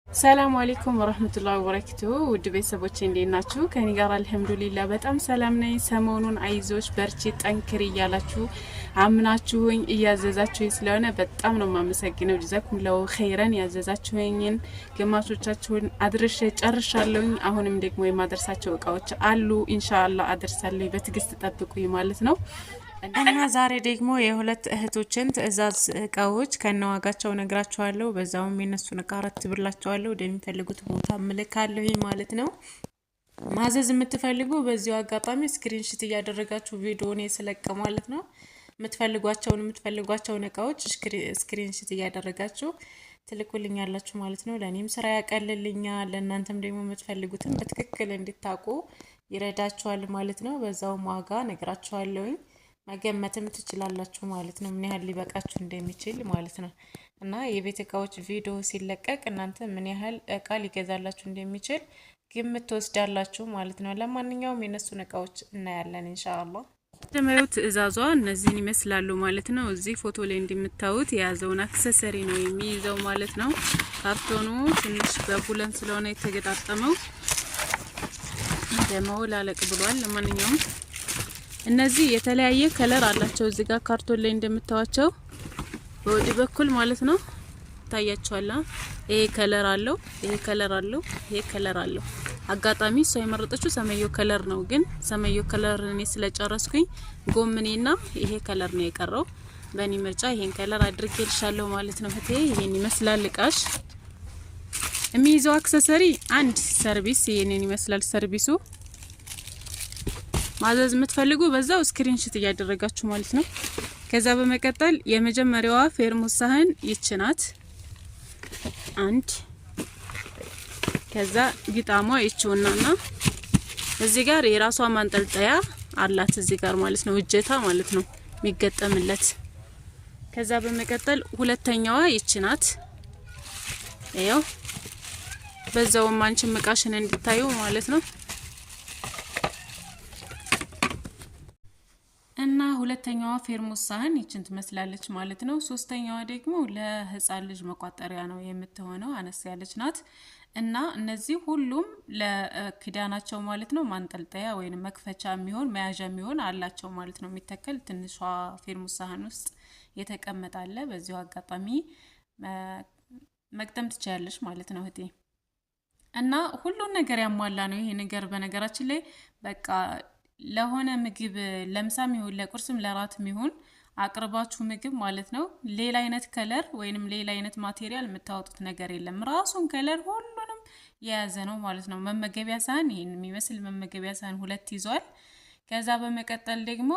ሰላም አለይኩም ወራህመቱላሂ ወበረካቱሁ ውድ ቤተሰቦቼ እንዴት ናችሁ? ከኔ ጋር አልሐምዱሊላህ በጣም ሰላም ነኝ። ሰሞኑን አይዞሽ በርቺ ጠንክሪ እያላችሁ አምናችሁኝ እያዘዛችሁኝ ስለሆነ በጣም ነው የማመሰግነው። ጀዛኩሙላሁ ኸይረን። ያዘዛችሁኝን ግማሾቻችሁን አድርሼ ጨርሻለሁኝ። አሁንም ደግሞ የማደርሳቸው እቃዎች አሉ። ኢንሻአላህ አደርሳለሁ። በትዕግስት ጠብቁኝ ማለት ነው። እና ዛሬ ደግሞ የሁለት እህቶችን ትዕዛዝ እቃዎች ከነዋጋቸው ነግራችኋለሁ። በዛውም የነሱን እቃ ረትብላችኋለሁ። ወደሚፈልጉት ቦታ ምልካለሁ ማለት ነው። ማዘዝ የምትፈልጉ በዚሁ አጋጣሚ ስክሪንሾት እያደረጋችሁ ቪዲዮውን ስለቀ ማለት ነው። የምትፈልጓቸውን እቃዎች ስክሪንሾት እያደረጋችሁ ትልኩልኛላችሁ ማለት ነው። ለኔም ስራ ያቀልልኛል፣ ለእናንተም ደግሞ የምትፈልጉትን በትክክል እንድታውቁ ይረዳችኋል ማለት ነው። በዛውም ዋጋ ነግራችኋለሁ። መገመትም ትችላላችሁ ማለት ነው፣ ምን ያህል ሊበቃችሁ እንደሚችል ማለት ነው። እና የቤት እቃዎች ቪዲዮ ሲለቀቅ እናንተ ምን ያህል እቃ ሊገዛላችሁ እንደሚችል ግምት ትወስዳላችሁ ማለት ነው። ለማንኛውም የነሱን እቃዎች እናያለን ኢንሻአላህ። መጀመሪያው ትዕዛዟ እነዚህን ይመስላሉ ማለት ነው። እዚህ ፎቶ ላይ እንደምታዩት የያዘውን አክሰሰሪ ነው የሚይዘው ማለት ነው። ካርቶኑ ትንሽ በቡለን ስለሆነ የተገጣጠመው ደግሞ ላለቅ ብሏል። ለማንኛውም እነዚህ የተለያየ ከለር አላቸው። እዚህ ጋር ካርቶን ላይ እንደምታዋቸው በወዲህ በኩል ማለት ነው ታያቸዋል። ይሄ ከለር አለው፣ ይሄ ከለር አለው፣ ይሄ ከለር አለው። አጋጣሚ እሷ የመረጠችው ሰማያዊ ከለር ነው፣ ግን ሰማያዊ ከለር እኔ ስለጨረስኩኝ ጎምኔና ይሄ ከለር ነው የቀረው። በእኔ ምርጫ ይሄን ከለር አድርጌልሻለሁ ማለት ነው። እህቴ ይሄን ይመስላል እቃሽ። የሚይዘው አክሰሰሪ አንድ ሰርቪስ ይሄንን ይመስላል ሰርቪሱ። ማዘዝ የምትፈልጉ በዛው ስክሪንሾት እያደረጋችሁ ማለት ነው። ከዛ በመቀጠል የመጀመሪያዋ ፌርሙስ ሳህን ይችናት አንድ። ከዛ ግጣሟ ይችውናና እዚህ ጋር የራሷ ማንጠልጠያ አላት እዚህ ጋር ማለት ነው፣ እጀታ ማለት ነው የሚገጠምለት። ከዛ በመቀጠል ሁለተኛዋ ይችናት። ያው በዛውም አንቺ መቃሽን እንድታዩ ማለት ነው። እና ሁለተኛዋ ፌርሙስ ሳህን ይችን ትመስላለች ማለት ነው። ሶስተኛዋ ደግሞ ለህፃን ልጅ መቋጠሪያ ነው የምትሆነው፣ አነስ ያለች ናት። እና እነዚህ ሁሉም ለክዳናቸው ማለት ነው ማንጠልጠያ ወይም መክፈቻ የሚሆን መያዣ የሚሆን አላቸው ማለት ነው። የሚተከል ትንሿ ፌርሙስ ሳህን ውስጥ የተቀመጣለ። በዚሁ አጋጣሚ መግጠም ትችያለሽ ማለት ነው እህቴ። እና ሁሉን ነገር ያሟላ ነው ይሄ ነገር። በነገራችን ላይ በቃ ለሆነ ምግብ ለምሳም ይሁን ለቁርስም ለራትም ይሁን አቅርባችሁ ምግብ ማለት ነው ሌላ አይነት ከለር ወይንም ሌላ አይነት ማቴሪያል የምታወጡት ነገር የለም። ራሱን ከለር ሁሉንም የያዘ ነው ማለት ነው። መመገቢያ ሳህን ይሄን የሚመስል መመገቢያ ሳህን ሁለት ይዟል። ከዛ በመቀጠል ደግሞ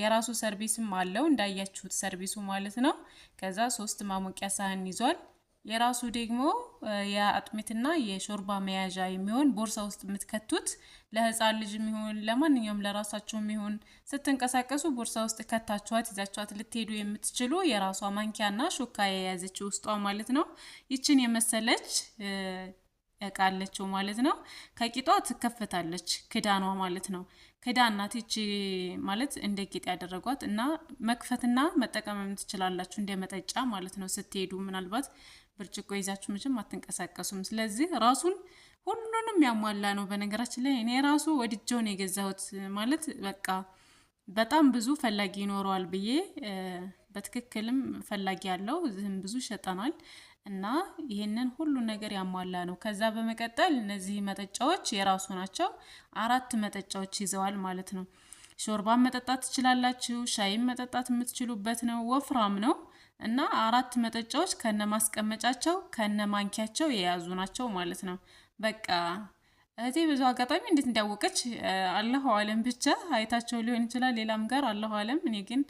የራሱ ሰርቪስም አለው እንዳያችሁት ሰርቪሱ ማለት ነው። ከዛ 3 ማሞቂያ ሳህን ይዟል። የራሱ ደግሞ የአጥሚትና የሾርባ መያዣ የሚሆን ቦርሳ ውስጥ የምትከቱት ለህፃን ልጅ የሚሆን ለማንኛውም ለራሳችሁም ይሁን ስትንቀሳቀሱ ቦርሳ ውስጥ ከታችኋት ይዛችኋት ልትሄዱ የምትችሉ የራሷ ማንኪያና ሹካ የያዘች ውስጧ ማለት ነው። ይችን የመሰለች እቃ አለችው ማለት ነው። ከቂጧ ትከፈታለች ክዳኗ ማለት ነው። ክዳን ናት ይቺ ማለት እንደ ቂጥ ያደረጓት እና መክፈትና መጠቀም ትችላላችሁ እንደ መጠጫ ማለት ነው። ስትሄዱ ምናልባት ብርጭቆ ይዛችሁ ምንም አትንቀሳቀሱም። ስለዚህ ራሱን ሁሉንም ያሟላ ነው። በነገራችን ላይ እኔ ራሱ ወድጄው ነው የገዛሁት ማለት በቃ በጣም ብዙ ፈላጊ ይኖረዋል ብዬ በትክክልም ፈላጊ ያለው ዝም ብዙ ሸጠናል እና ይሄንን ሁሉ ነገር ያሟላ ነው። ከዛ በመቀጠል እነዚህ መጠጫዎች የራሱ ናቸው። 4 መጠጫዎች ይዘዋል ማለት ነው። ሾርባ መጠጣት ትችላላችሁ፣ ሻይም መጠጣት የምትችሉበት ነው። ወፍራም ነው እና 4 መጠጫዎች ከነ ማስቀመጫቸው ከነ ማንኪያቸው የያዙ ናቸው ማለት ነው። በቃ እህቴ ብዙ አጋጣሚ እንዴት እንዳወቀች አላሁ አለም፣ ብቻ አይታቸው ሊሆን ይችላል ሌላም ጋር አላሁ አለም። እኔ ግን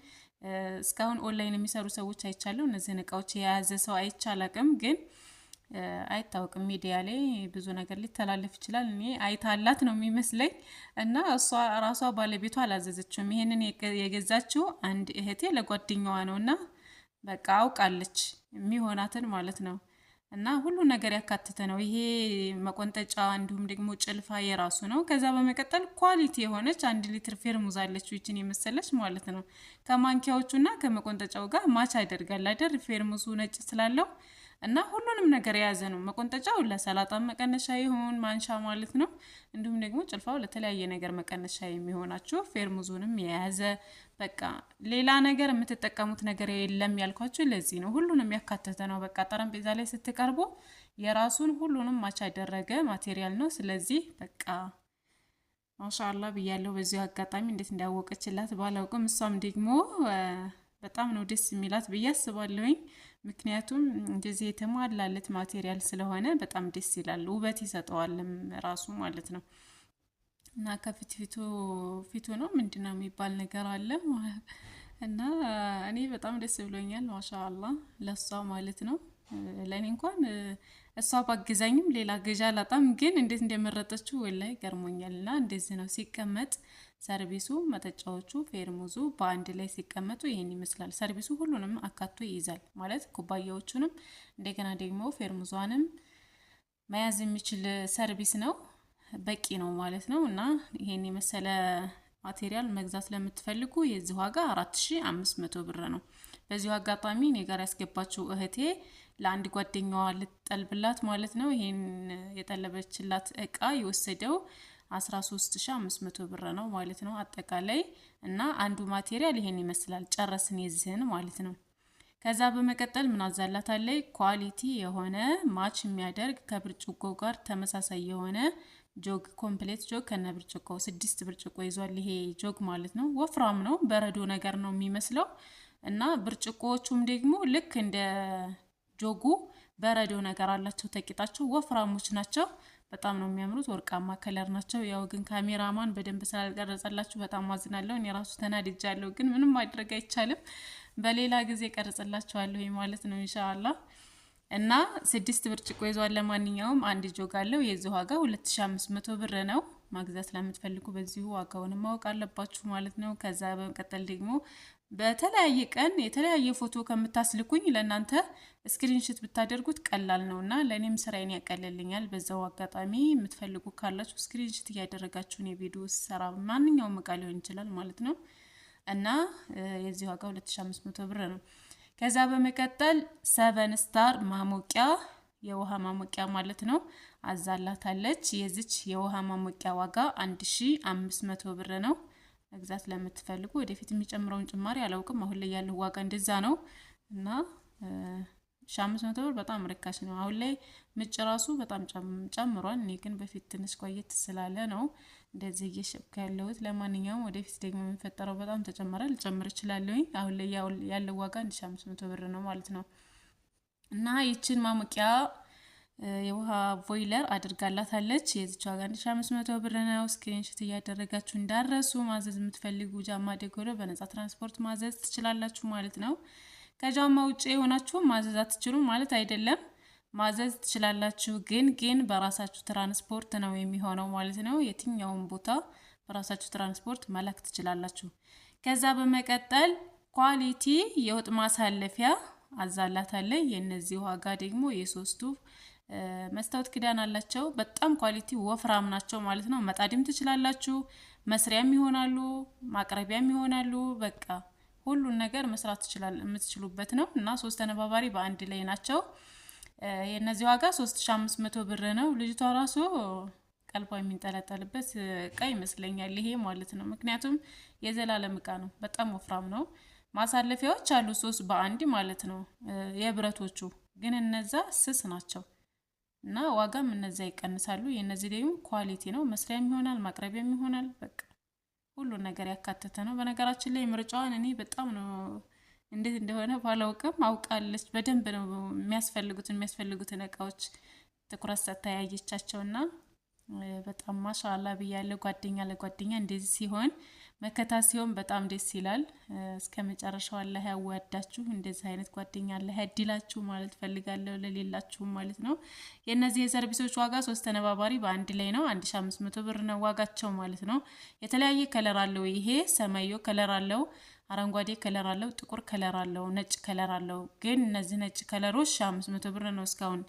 እስካሁን ኦንላይን የሚሰሩ ሰዎች አይቻለሁ። እነዚህን እቃዎች የያዘ ሰው አይቻላቅም፣ ግን አይታወቅም። ሚዲያ ላይ ብዙ ነገር ሊተላለፍ ይችላል። እኔ አይታላት ነው የሚመስለኝ። እና እሷ ራሷ ባለቤቷ አላዘዘችውም። ይሄንን የገዛችው አንድ እህቴ ለጓደኛዋ ነውና በቃ አውቃለች የሚሆናትን ማለት ነው። እና ሁሉ ነገር ያካተተ ነው። ይሄ መቆንጠጫ እንዲሁም ደግሞ ጭልፋ የራሱ ነው። ከዛ በመቀጠል ኳሊቲ የሆነች 1 ሊትር ፌርሙዝ አለችው ይችን የመሰለች ማለት ነው። ከማንኪያዎቹና ከመቆንጠጫው ጋር ማች ያደርጋል አይደል? ፌርሙዙ ነጭ ስላለው እና ሁሉንም ነገር የያዘ ነው። መቆንጠጫው ለሰላጣ መቀነሻ ይሁን ማንሻ ማለት ነው። እንዲሁም ደግሞ ጭልፋው ለተለያየ ነገር መቀነሻ የሚሆናችሁ ፌርሙዙንም የያዘ በቃ ሌላ ነገር የምትጠቀሙት ነገር የለም ያልኳችሁ ለዚህ ነው። ሁሉንም ያካተተ ነው። በቃ ጠረጴዛ ላይ ስትቀርቡ የራሱን ሁሉንም ማች ያደረገ ማቴሪያል ነው። ስለዚህ በቃ ማሻአላ ብያለሁ። በዚህ አጋጣሚ እንዴት እንዳወቀችላት ባላውቅም እሷም ደግሞ በጣም ነው ደስ የሚላት ብዬ አስባለሁኝ። ምክንያቱም እንደዚህ የተሟላለት ማቴሪያል ስለሆነ በጣም ደስ ይላል፣ ውበት ይሰጠዋልም ራሱ ማለት ነው። እና ፊቱ ነው ምንድነው የሚባል ነገር አለ እና እኔ በጣም ደስ ብሎኛል። ማሻአላ ለሷ ማለት ነው። ለኔ እንኳን እሷ ባግዛኝም ሌላ ገዣ አላጣም፣ ግን እንዴት እንደመረጠችው ወላይ ገርሞኛልና እንደዚህ ነው ሲቀመጥ ሰርቪሱ፣ መጠጫዎቹ፣ ፌርሙዙ በአንድ ላይ ሲቀመጡ ይሄን ይመስላል። ሰርቪሱ ሁሉንም አካቶ ይይዛል ማለት ኩባያዎቹንም እንደገና ደግሞ ፌርሙዟንም መያዝ የሚችል ሰርቪስ ነው። በቂ ነው ማለት ነው። እና ይሄን የመሰለ ማቴሪያል መግዛት ለምትፈልጉ የዚህ ዋጋ 4500 ብር ነው። በዚሁ አጋጣሚ እኔ ጋር ያስገባችው እህቴ ለአንድ ጓደኛዋ ልትጠልብላት ማለት ነው ይሄን የጠለበችላት እቃ የወሰደው 13500 ብር ነው ማለት ነው አጠቃላይ። እና አንዱ ማቴሪያል ይሄን ይመስላል። ጨረስን የዚህን ማለት ነው። ከዛ በመቀጠል ምን አዛላታለይ ኳሊቲ የሆነ ማች የሚያደርግ ከብርጭቆ ጋር ተመሳሳይ የሆነ ጆግ ኮምፕሌት ጆግ ከነ ብርጭቆ 6 ብርጭቆ ይዟል። ይሄ ጆግ ማለት ነው ወፍራም ነው፣ በረዶ ነገር ነው የሚመስለው። እና ብርጭቆዎቹም ደግሞ ልክ እንደ ጆጉ በረዶ ነገር አላቸው። ተቂጣቸው ወፍራሞች ናቸው። በጣም ነው የሚያምሩት። ወርቃማ ከለር ናቸው። ያው ግን ካሜራማን በደንብ ስላልቀረጸላችሁ በጣም ማዝናለሁ። እኔ ራሱ ተናድጃለሁ፣ ግን ምንም ማድረግ አይቻልም። በሌላ ጊዜ ቀርጽላችኋለሁ ማለት ነው ኢንሻአላህ። እና 6 ብርጭቆ ይዟል። ለማንኛውም አንድ ጆግ አለው። የዚህ ዋጋ 2500 ብር ነው። ማግዛት ለምትፈልጉ በዚሁ ዋጋውን ማወቅ አለባችሁ ማለት ነው። ከዛ በመቀጠል ደግሞ በተለያየ ቀን የተለያየ ፎቶ ከምታስልኩኝ ለእናንተ ስክሪንሾት ብታደርጉት ቀላል ነውና ለኔም ስራዬን ያቀልልኛል። በዛው አጋጣሚ የምትፈልጉ ካላችሁ ስክሪንሾት እያደረጋችሁ ነው ቪዲዮ ሰራ ማንኛውም እቃ ሊሆን ይችላል ማለት ነው። እና የዚህ ዋጋ 2500 ብር ነው። ከዛ በመቀጠል 7 ስታር ማሞቂያ የውሃ ማሞቂያ ማለት ነው አዛላታለች። የዚች የውሃ ማሞቂያ ዋጋ 1500 ብር ነው። መግዛት ለምትፈልጉ ወደፊት የሚጨምረውን ጭማሪ አላውቅም። አሁን ላይ ያለው ዋጋ እንደዛ ነው። እና 1500 ብር በጣም ርካሽ ነው። አሁን ላይ ምጭ ራሱ በጣም ጨምሯል። እኔ ግን በፊት ትንሽ ቆየት ስላለ ነው እንደዚህ እየሸብከ ያለሁት። ለማንኛውም ወደፊት ደግሞ የሚፈጠረው በጣም ተጨመረ ልጨምር እችላለሁኝ። አሁን ላይ ያለው ዋጋ 1500 ብር ነው ማለት ነው። እና ይችን ማሞቂያ የውሃ ቦይለር አድርጋላታለች። የዚች ዋጋ 1500 ብር ነው። ስክሪንሾት እያደረጋችሁ እንዳረሱ። ማዘዝ የምትፈልጉ ጃማ ደጎሎ በነፃ ትራንስፖርት ማዘዝ ትችላላችሁ ማለት ነው። ከጃማ ውጪ የሆናችሁ ማዘዝ አትችሉም ማለት አይደለም፣ ማዘዝ ትችላላችሁ። ግን በራሳችሁ ትራንስፖርት ነው የሚሆነው ማለት ነው። የትኛውም ቦታ በራሳችሁ ትራንስፖርት መላክ ትችላላችሁ። ከዛ በመቀጠል ኳሊቲ የወጥ ማሳለፊያ አዛላታለች። የነዚህ ዋጋ ደግሞ የሶስቱ መስታወት ክዳን አላቸው። በጣም ኳሊቲ ወፍራም ናቸው ማለት ነው። መጣድም ትችላላችሁ፣ መስሪያም ይሆናሉ፣ ማቅረቢያም ይሆናሉ። በቃ ሁሉን ነገር መስራት የምትችሉበት ነው። እና 3 ተነባባሪ በአንድ ላይ ናቸው። የነዚህ ዋጋ 3500 ብር ነው። ልጅቷ ራሱ ቀልቧ የሚንጠለጠልበት እቃ ይመስለኛል ይሄ ማለት ነው። ምክንያቱም የዘላለም እቃ ነው። በጣም ወፍራም ነው። ማሳለፊያዎች አሉ 3 በአንድ ማለት ነው የብረቶቹ፣ ግን እነዛ ስስ ናቸው እና ዋጋም እነዛ ይቀንሳሉ። የነዚህ ደግሞ ኳሊቲ ነው። መስሪያም ይሆናል፣ ማቅረቢያም ይሆናል። በቃ ሁሉ ነገር ያካተተ ነው። በነገራችን ላይ ምርጫዋን እኔ በጣም ነው እንዴት እንደሆነ ባላውቅም አውቃለች። በደንብ ነው የሚያስፈልጉትን እቃዎች ትኩረት ሰጥታ ያየቻቸውና በጣም ማሻአላ ብያለሁ። ጓደኛ ለጓደኛ እንደዚህ ሲሆን መከታ ሲሆን በጣም ደስ ይላል። እስከ መጨረሻው አላህ ያዋዳችሁ። እንደዚህ አይነት ጓደኛ አላህ ያድላችሁ ማለት ፈልጋለሁ፣ ለሌላችሁ ማለት ነው። የነዚህ የሰርቪሶች ዋጋ 3 ተነባባሪ በአንድ ላይ ነው 1500 ብር ነው ዋጋቸው ማለት ነው። የተለያየ ከለር አለው። ይሄ ሰማያዊ ከለር አለው፣ አረንጓዴ ከለር አለው፣ ጥቁር ከለር አለው፣ ነጭ ከለር አለው። ግን እነዚህ ነጭ ከለሮች 500 ብር ነው እስካሁን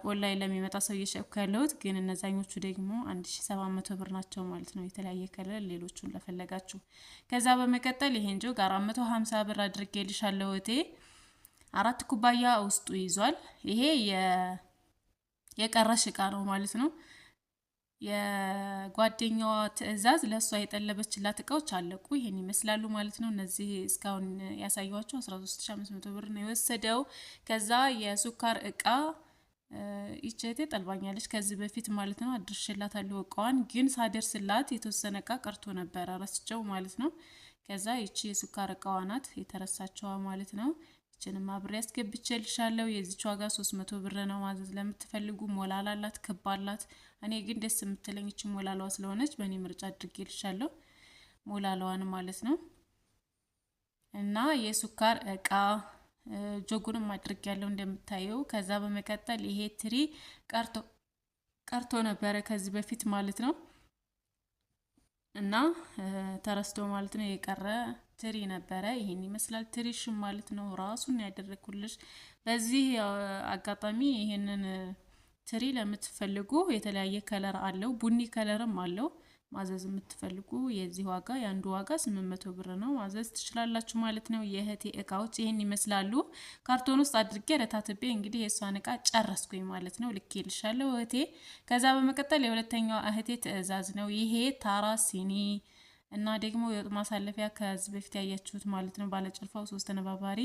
ኦንላይን ለሚመጣ ሰው እየሸጥኩ ያለሁት። ግን እነዛኞቹ ደግሞ 1700 ብር ናቸው ማለት ነው። የተለያየ ከለር ሌሎቹን ለፈለጋችሁ። ከዛ በመቀጠል ይሄን ጆግ 450 ብር አድርጌልሻለሁ እቴ 4 ኩባያ ውስጡ ይዟል። ይሄ የቀረሽ እቃ ነው ማለት ነው። የጓደኛዋ ትዕዛዝ ለእሷ የጠለበችላት እቃዎች አለቁ። ይሄን ይመስላሉ ማለት ነው። እነዚህ እስካሁን ያሳየኋቸው 13500 ብር ነው የወሰደው። ከዛ የሱካር እቃ ይቸቴ ጠልባኛለች ከዚህ በፊት ማለት ነው። አድርሽላታለሁ እቃዋን ግን ሳደርስላት የተወሰነ እቃ ቀርቶ ነበር ረስቸው ማለት ነው። ከዛ ይቺ የሱካር እቃዋ ናት የተረሳቸዋ ማለት ነው። ይችንም አብሬ ያስገብቼልሻለሁ። የዚች ዋጋ 300 ብር ነው። ማዘዝ ለምትፈልጉ ሞላላላት ከባላት። እኔ ግን ደስ የምትለኝ እቺ ሞላላዋ ስለሆነች በእኔ ምርጫ አድርጌልሻለሁ ሞላላዋን ማለት ነው። እና የሱካር እቃ ጆጉንም አድርጌያለሁ እንደምታየው። ከዛ በመቀጠል ይሄ ትሪ ቀርቶ ነበረ ከዚህ በፊት ማለት ነው። እና ተረስቶ ማለት ነው የቀረ ትሪ ነበረ። ይሄን ይመስላል ትሪሽም ማለት ነው። ራሱን ያደረኩልሽ። በዚህ አጋጣሚ ይሄንን ትሪ ለምትፈልጉ የተለያየ ከለር አለው፣ ቡኒ ከለርም አለው። ማዘዝ የምትፈልጉ የዚህ ዋጋ የአንዱ ዋጋ 800 ብር ነው። ማዘዝ ትችላላችሁ ማለት ነው። የእህቴ እቃዎች ይሄን ይመስላሉ። ካርቶን ውስጥ አድርጌ ረታትቤ እንግዲህ የሷን እቃ ጨረስኩኝ ማለት ነው። ልኬልሻለሁ እህቴ። ከዛ በመቀጠል የሁለተኛው እህቴ ትዕዛዝ ነው። ይሄ ታራ ሲኒ እና ደግሞ የወጥ ማሳለፊያ ከዚህ በፊት ያያችሁት ማለት ነው። ባለጭልፋው 3 ተነባባሪ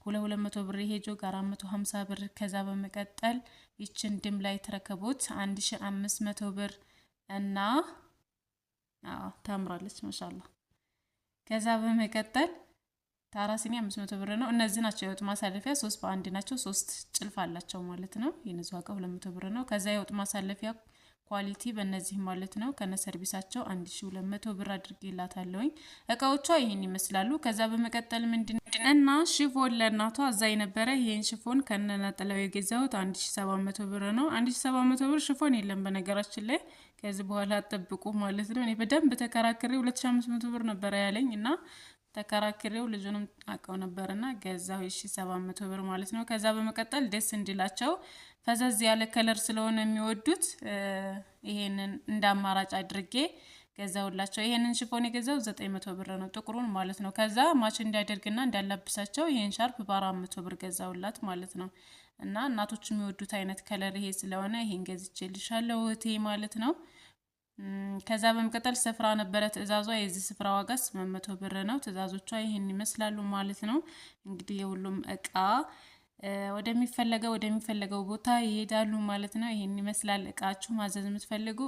200 ብር፣ ይሄ ጆግ 450 ብር። ከዛ በመቀጠል ይችን ድም ላይ ተረከቦት 1500 ብር እና ታምራለች ማሻአላ። ከዛ በመቀጠል ታራሲኒ 500 ብር ነው። እነዚህ ናቸው የወጥ ማሳለፊያ 3 በአንድ ናቸው። 3 ጭልፍ አላቸው ማለት ነው። የነዚህ ዋጋ 200 ብር ነው። ከዛ የወጥ ማሳለፊያ ኳሊቲ በእነዚህ ማለት ነው ከነ ሰርቪሳቸው 1200 ብር አድርጌላታለሁኝ። እቃዎቿ ይሄን ይመስላሉ። ከዛ በመቀጠል ምንድነና ሽፎን ለእናቷ አዛ የነበረ ይሄን ሽፎን ከነ ነጠላው የገዛሁት 1700 ብር ነው። 1700 ብር ሽፎን የለም በነገራችን ላይ። ከዚህ በኋላ አጠብቁ ማለት ነው። እኔ በደንብ ተከራክሬ 2500 ብር ነበር ያለኝ እና ተከራክሬው ልጁንም አቀው ነበርና ገዛው 1700 ብር ማለት ነው። ከዛ በመቀጠል ደስ እንዲላቸው ፈዘዝ ያለ ከለር ስለሆነ የሚወዱት ይሄንን እንደ አማራጭ አድርጌ ገዛውላቸው። ይሄንን ሽፎን የገዛው 900 ብር ነው ጥቁሩን ማለት ነው። ከዛ ማች እንዲያደርግና እንዲያላብሳቸው ይሄን ሻርፕ በ400 ብር ገዛውላት ማለት ነው። እና እናቶች የሚወዱት አይነት ከለር ይሄ ስለሆነ ይሄን ገዝቼልሻለሁ እህቴ ማለት ነው። ከዛ በመቀጠል ስፍራ ነበረ ትዕዛዟ። የዚህ ስፍራ ዋጋ 800 ብር ነው። ትዕዛዞቿ ይሄን ይመስላሉ ማለት ነው። እንግዲህ የሁሉም እቃ ወደሚፈለገው ቦታ ይሄዳሉ ማለት ነው። ይሄን ይመስላል እቃችሁ። ማዘዝ የምትፈልጉ